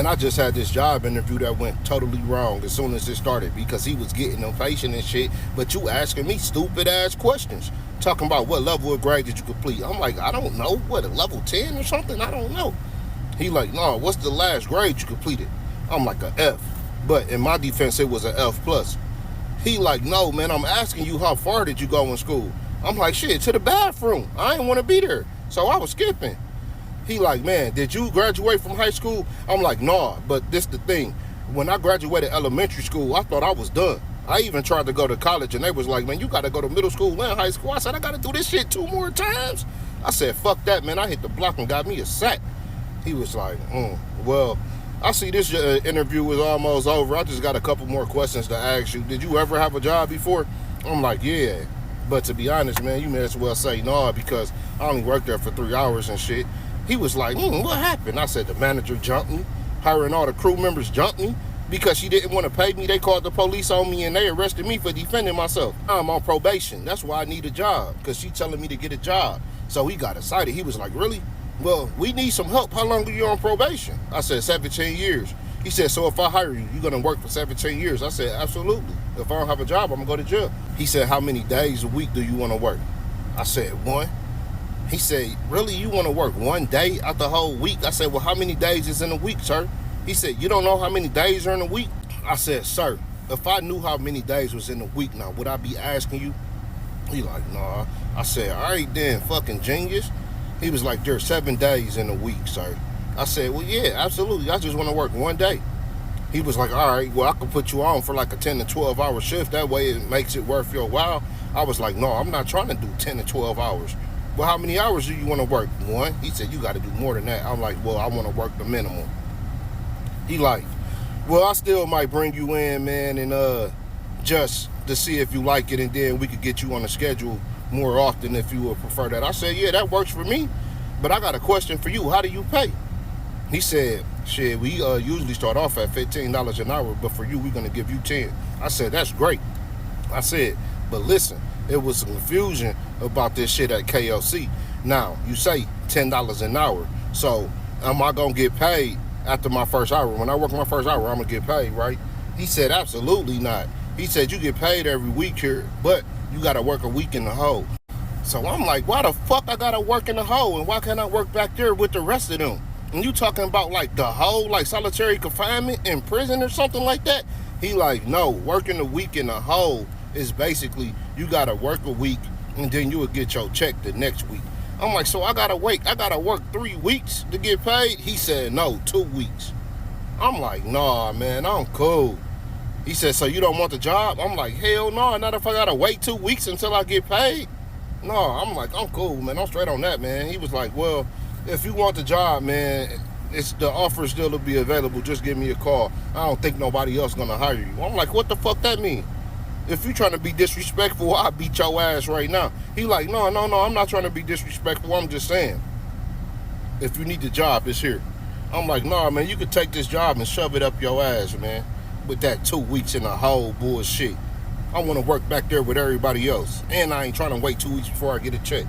Man, I just had this job interview that went totally wrong as soon as it started because he was getting impatient and shit. But you asking me stupid ass questions, talking about what level of grade did you complete? I'm like, I don't know. What, a level 10 or something? I don't know. He like, no, what's the last grade you completed? I'm like, a F. But in my defense, it was an F plus. He like, no, man, I'm asking you how far did you go in school? I'm like, shit, to the bathroom. I didn't want to be there, so I was skipping. He like, man, did you graduate from high school? I'm like, nah, but this the thing. When I graduated elementary school, I thought I was done. I even tried to go to college, and they was like, man, you got to go to middle school and high school. I said, I got to do this shit 2 more times? I said, fuck that, man. I hit the block and got me a sack. He was like, well, I see this interview is almost over. I just got a couple more questions to ask you. Did you ever have a job before? I'm like, yeah. But to be honest, man, you may as well say no because I only worked there for 3 hours and shit. He was like, what happened? I said, the manager jumped me. Hiring all the crew members jumped me. Because she didn't want to pay me, they called the police on me and they arrested me for defending myself. I'm on probation. That's why I need a job. Because she telling me to get a job. So he got excited. He was like, really? Well, we need some help. How long are you on probation? I said, 17 years. He said, so if I hire you, you're going to work for 17 years? I said, absolutely. If I don't have a job, I'm going to go to jail. He said, how many days a week do you want to work? I said, 1. He said, really, you want to work 1 day out the whole week? I said, well, how many days is in a week, sir? He said, you don't know how many days are in a week? I said, sir, if I knew how many days was in a week now, would I be asking you? He like, nah. I said, all right then, fucking genius. He was like, there's 7 days in a week, sir. I said, well, yeah, absolutely. I just want to work 1 day. He was like, all right, well, I can put you on for like a 10 to 12 hour shift. That way it makes it worth your while. I was like, no, I'm not trying to do 10 to 12 hours. Well, how many hours do you want to work? 1. He said, you got to do more than that. I'm like, well, I want to work the minimum. He like, well, I still might bring you in, man, and just to see if you like it, and then we could get you on the schedule more often if you would prefer that. I said, yeah, that works for me, but I got a question for you. How do you pay? He said, shit, we usually start off at $15 an hour, but for you, we're going to give you 10. I said, that's great. I said, but listen, it was some confusion about this shit at KLC. Now, you say $10 an hour, so am I going to get paid after my first hour? When I work my first hour, I'm going to get paid, right? He said, absolutely not. He said, you get paid every week here, but you got to work a week in the hole. So I'm like, why the fuck I got to work in the hole, and why can't I work back there with the rest of them? And you talking about like the hole, like solitary confinement in prison or something like that? He like, no, working a week in the hole is basically you got to work a week and then you will get your check the next week. I'm like, so I got to wait. I got to work 3 weeks to get paid? He said, no, 2 weeks. I'm like, nah, man, I'm cool. He said, so you don't want the job? I'm like, hell no, not if I got to wait 2 weeks until I get paid. No, I'm like, I'm cool, man. I'm straight on that, man. He was like, well, if you want the job, man, it's the offer still to be available. Just give me a call. I don't think nobody else gonna hire you. I'm like, what the fuck that mean? If you trying to be disrespectful, I'll beat your ass right now. He like, no, I'm not trying to be disrespectful. I'm just saying, if you need the job, it's here. I'm like, nah, man, you could take this job and shove it up your ass, man, with that 2 weeks in a hole bullshit. I want to work back there with everybody else, and I ain't trying to wait 2 weeks before I get a check.